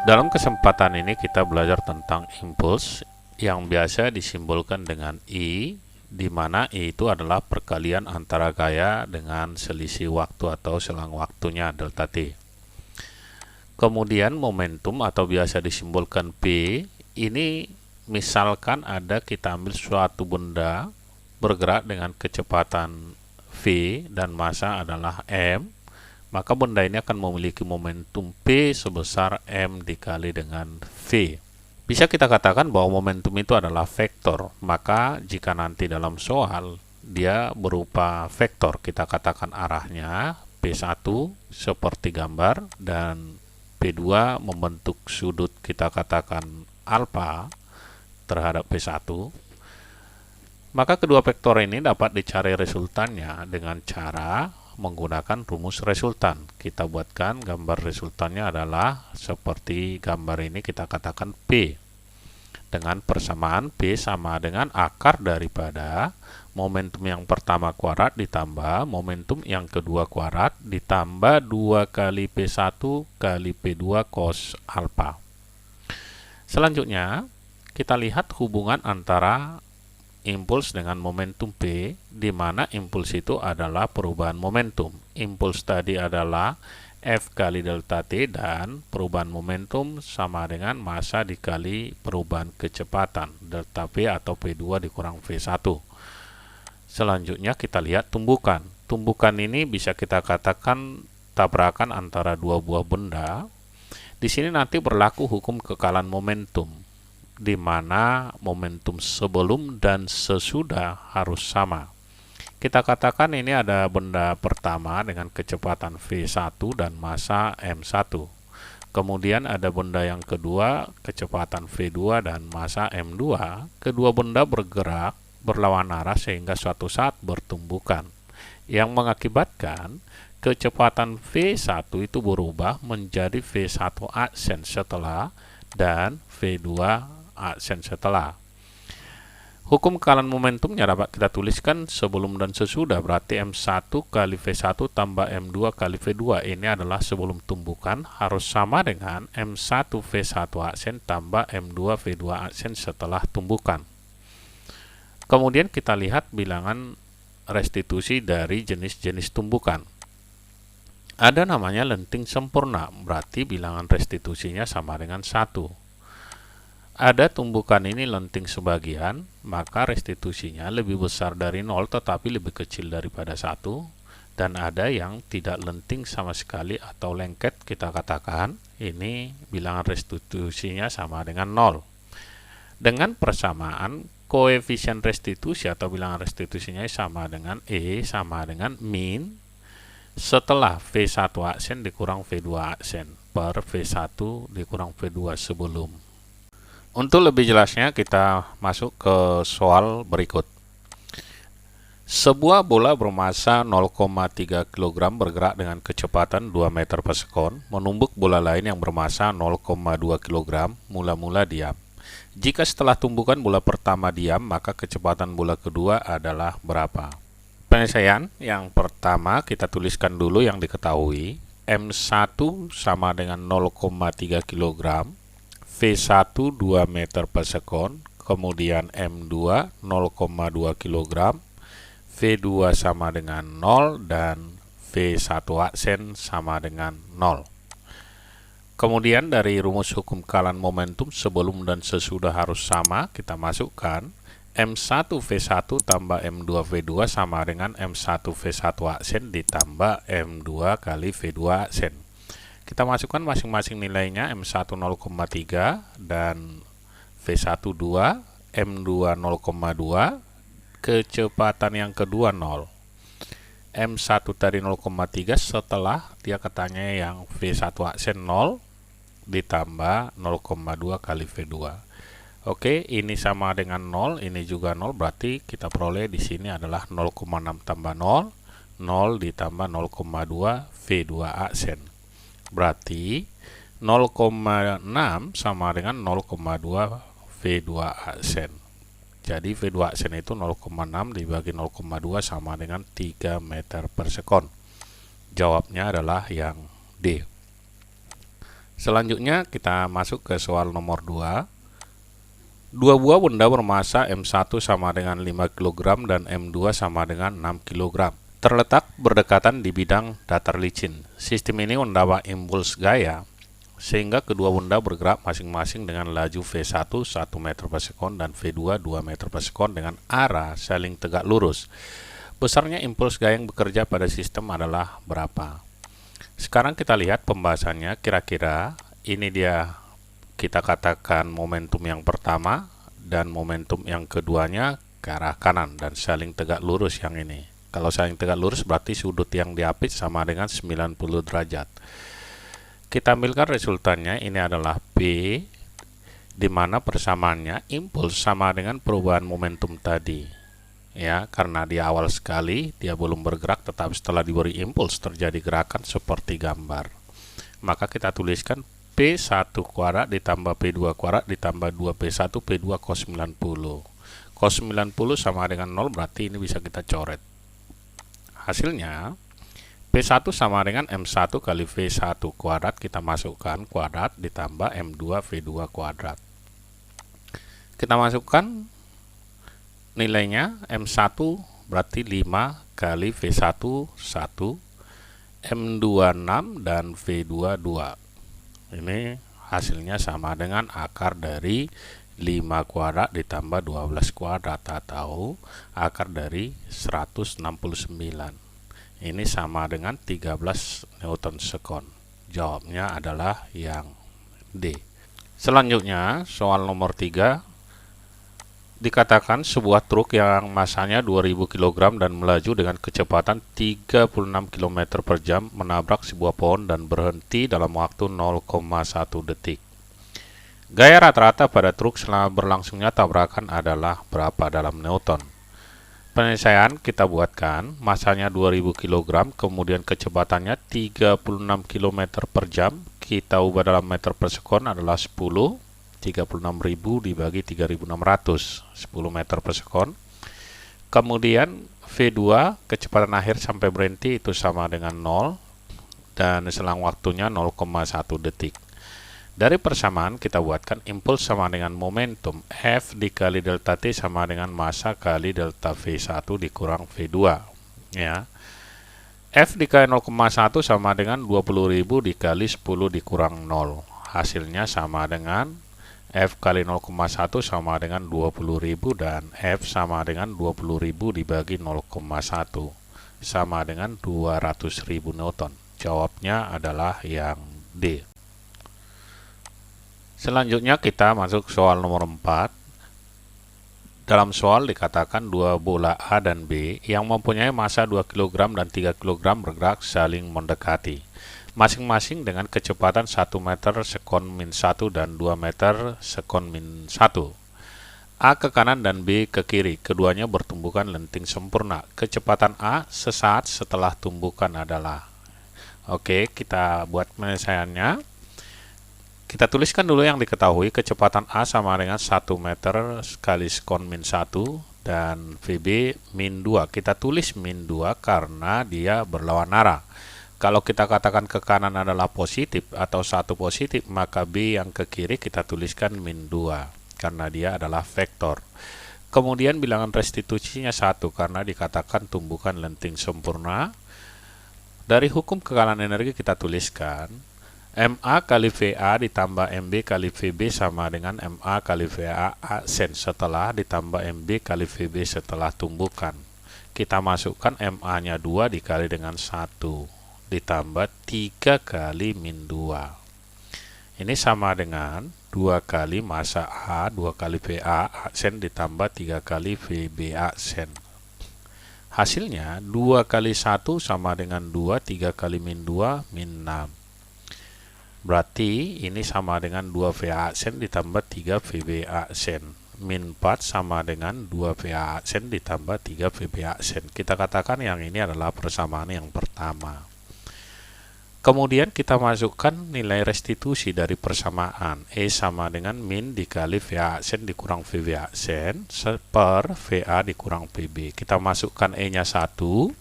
Dalam kesempatan ini kita belajar tentang impuls yang biasa disimbolkan dengan I, di mana I itu adalah perkalian antara gaya dengan selisih waktu atau selang waktunya delta T. Kemudian momentum atau biasa disimbolkan P, ini misalkan kita ambil suatu benda bergerak dengan kecepatan V dan massa adalah M, maka benda ini akan memiliki momentum P sebesar M dikali dengan V. Bisa kita katakan bahwa momentum itu adalah vektor, maka jika nanti dalam soal dia berupa vektor, kita katakan arahnya P1 seperti gambar dan P2 membentuk sudut, kita katakan alfa terhadap P1, maka kedua vektor ini dapat dicari resultannya dengan cara menggunakan rumus resultan. Kita buatkan gambar resultannya adalah seperti gambar ini, kita katakan P dengan persamaan P sama dengan akar daripada momentum yang pertama kuadrat ditambah momentum yang kedua kuadrat ditambah 2 kali P1 kali P2 cos alfa. Selanjutnya kita lihat hubungan antara impuls dengan momentum P, di mana impuls itu adalah perubahan momentum. Impuls tadi adalah F kali delta T dan perubahan momentum sama dengan massa dikali perubahan kecepatan delta P atau P2 dikurang V1. Selanjutnya kita lihat tumbukan. Tumbukan ini bisa kita katakan tabrakan antara dua buah benda. Di sini nanti berlaku hukum kekalan momentum, di mana momentum sebelum dan sesudah harus sama. Kita katakan ini ada benda pertama dengan kecepatan V1 dan massa M1. Kemudian ada benda yang kedua, kecepatan V2 dan massa M2. Kedua benda bergerak berlawan arah sehingga suatu saat bertumbukan, yang mengakibatkan kecepatan V1 itu berubah menjadi V1 aksen setelah dan V2 aksen setelah. Hukum kekalan momentumnya dapat kita tuliskan sebelum dan sesudah, berarti M1 kali V1 tambah M2 kali V2. Ini adalah sebelum tumbukan, harus sama dengan M1 V1 aksen tambah M2 V2 aksen setelah tumbukan. Kemudian kita lihat bilangan restitusi dari jenis-jenis tumbukan. Ada namanya lenting sempurna, berarti bilangan restitusinya sama dengan 1. Ada tumbukan ini lenting sebagian, maka restitusinya lebih besar dari 0 tetapi lebih kecil daripada 1. Dan ada yang tidak lenting sama sekali atau lengket, kita katakan ini bilangan restitusinya sama dengan 0. Dengan persamaan koefisien restitusi atau bilangan restitusinya sama dengan E sama dengan min setelah V1 aksen dikurang V2 aksen per V1 dikurang V2 sebelum. Untuk lebih jelasnya kita masuk ke soal berikut. Sebuah bola bermassa 0,3 kg bergerak dengan kecepatan 2 meter per sekon menumbuk bola lain yang bermassa 0,2 kg mula-mula diam. Jika setelah tumbukan bola pertama diam, maka kecepatan bola kedua adalah berapa? Penyelesaian yang pertama kita tuliskan dulu yang diketahui. M1 sama dengan 0,3 kg, V1 2 meter per sekon, kemudian M2 0,2 kg, V2 sama dengan 0 dan V1 aksen sama dengan 0. Kemudian dari rumus hukum kekalan momentum sebelum dan sesudah harus sama, kita masukkan M1 V1 tambah M2 V2 sama dengan M1 V1 aksen ditambah M2 kali V2 aksen. Kita masukkan masing-masing nilainya, M1 0,3 dan V1 2, M2 0,2, kecepatan yang kedua 0. M1 tadi 0,3 setelah dia katanya yang V1 aksen 0 ditambah 0,2 kali V2. Oke, ini sama dengan 0, ini juga 0, berarti kita peroleh di sini adalah 0,6 tambah 0, 0 ditambah 0,2 V2 aksen. Berarti 0,6 sama dengan 0,2 V2 aksen. Jadi V2 aksen itu 0,6 dibagi 0,2 sama dengan 3 meter per sekon. Jawabnya adalah yang D. Selanjutnya kita masuk ke soal nomor 2. Dua buah benda bermasa M1 sama dengan 5 kg dan M2 sama dengan 6 kg. Terletak berdekatan di bidang datar licin. Sistem ini membawa impuls gaya sehingga kedua benda bergerak masing-masing dengan laju V1 1 meter per sekon dan V2 2 meter per sekon dengan arah saling tegak lurus. Besarnya impuls gaya yang bekerja pada sistem adalah berapa? Sekarang kita lihat pembahasannya. Kira-kira ini dia, kita katakan momentum yang pertama dan momentum yang keduanya ke arah kanan dan saling tegak lurus yang ini. Kalau saling tegak lurus berarti sudut yang diapit sama dengan 90 derajat. Kita ambilkan resultannya, ini adalah P, di mana persamaannya impuls sama dengan perubahan momentum tadi. Ya, karena di awal sekali dia belum bergerak, tetapi setelah diberi impuls terjadi gerakan seperti gambar. Maka kita tuliskan P1 kuadrat ditambah P2 kuadrat ditambah 2P1 P2 cos 90. Cos 90 sama dengan 0, berarti ini bisa kita coret. Hasilnya P1 sama dengan M1 kali V1 kuadrat, kita masukkan kuadrat ditambah M2 V2 kuadrat. Kita masukkan nilainya, M1 berarti 5 kali V1 1, M2 6 dan V2 2. Ini hasilnya sama dengan akar dari 5 kuadrat ditambah 12 kuadrat atau akar dari 169. Ini sama dengan 13 Newton sekon. Jawabnya adalah yang D. Selanjutnya soal nomor 3. Dikatakan sebuah truk yang masanya 2000 kg dan melaju dengan kecepatan 36 km per jam menabrak sebuah pohon dan berhenti dalam waktu 0,1 detik. Gaya rata-rata pada truk selama berlangsungnya tabrakan adalah berapa dalam Newton? Penyelesaian kita buatkan, masanya 2000 kg, kemudian kecepatannya 36 km per jam, kita ubah dalam meter per sekon adalah 10. 36.000 dibagi 3.600, 10 meter per sekon. Kemudian V2 kecepatan akhir sampai berhenti itu sama dengan 0 dan selang waktunya 0,1 detik. Dari persamaan kita buatkan impuls sama dengan momentum, F dikali delta T sama dengan massa kali delta V1 dikurang V2, ya. F dikali 0,1 sama dengan 20.000 dikali 10 dikurang 0. Hasilnya sama dengan F kali 0,1 sama dengan 20.000 dan F sama dengan 20.000 dibagi 0,1 sama dengan 200.000 Newton. Jawabnya adalah yang D. Selanjutnya kita masuk soal nomor 4. Dalam soal dikatakan dua bola A dan B yang mempunyai massa 2 kg dan 3 kg bergerak saling mendekati, masing-masing dengan kecepatan 1 meter sekon min 1 dan 2 meter sekon min 1. A ke kanan dan B ke kiri, keduanya bertumbukan lenting sempurna. Kecepatan A sesaat setelah tumbukan adalah. Oke, kita buat penyelesaiannya. Kita tuliskan dulu yang diketahui, kecepatan A sama dengan 1 meter kali sekon min 1 dan VB min 2. Kita tulis min 2 karena dia berlawan arah. Kalau kita katakan ke kanan adalah positif atau satu positif, maka B yang ke kiri kita tuliskan min 2 karena dia adalah vektor. Kemudian bilangan restitusinya 1 karena dikatakan tumbukan lenting sempurna. Dari hukum kekalahan energi kita tuliskan MA kali VA ditambah MB kali VB sama dengan MA kali VA aksen setelah ditambah MB kali VB setelah tumbukan. Kita masukkan MA-nya 2 dikali dengan 1 ditambah 3 kali min 2. Ini sama dengan 2 kali massa A, 2 kali VA aksen ditambah 3 kali VB aksen. Hasilnya 2 kali 1 sama dengan 2, 3 kali min 2, min 6. Berarti ini sama dengan 2 VA aksen ditambah 3 VB aksen. Min 4 sama dengan 2 VA aksen ditambah 3 VB aksen. Kita katakan yang ini adalah persamaan yang pertama. Kemudian kita masukkan nilai restitusi dari persamaan. E sama dengan min dikali VA aksen dikurang VB aksen per VA dikurang VB. Kita masukkan E-nya 1. 1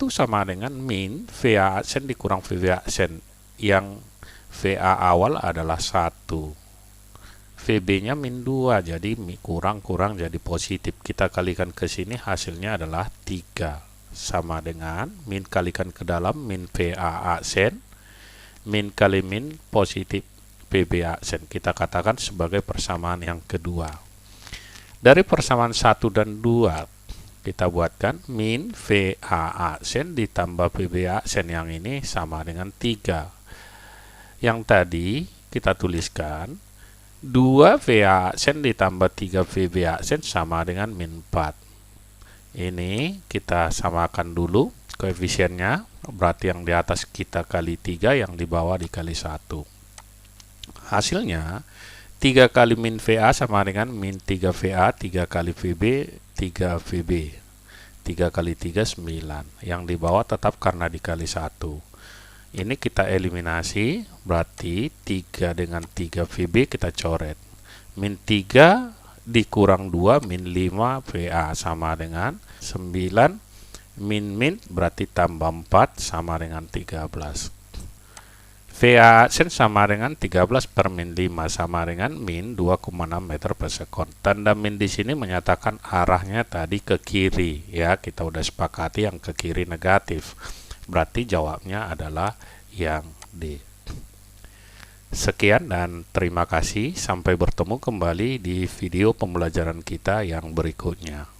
sama dengan min VA aksen dikurang VB aksen. Yang VA awal adalah 1. VB-nya min 2, jadi kurang jadi positif. Kita kalikan ke sini, hasilnya adalah 3. Sama dengan min kalikan ke dalam min VA aksen, min kali min positif VB aksen. Kita katakan sebagai persamaan yang kedua. Dari persamaan 1 dan 2, kita buatkan min VA aksen ditambah VB aksen yang ini sama dengan 3. Yang tadi kita tuliskan 2 VA aksen ditambah 3 VB aksen sama dengan min 4. Ini kita samakan dulu koefisiennya, berarti yang di atas kita kali 3, yang di bawah dikali 1. Hasilnya 3 kali min VA sama dengan min 3 VA, 3 kali VB, 3 VB. 3 kali 3, 9. Yang di bawah tetap karena dikali 1. Ini kita eliminasi, berarti 3 dengan 3 VB kita coret. Min 3 dikurang 2, min 5 VA sama dengan 9. Min berarti tambah 4 sama dengan 13. VA aksen sama dengan 13 per min 5 sama dengan min 2,6 meter per sekon. Tanda min di sini menyatakan arahnya tadi ke kiri, ya. Kita udah sepakati yang ke kiri negatif. Berarti jawabnya adalah yang D. Sekian dan terima kasih. Sampai bertemu kembali di video pembelajaran kita yang berikutnya.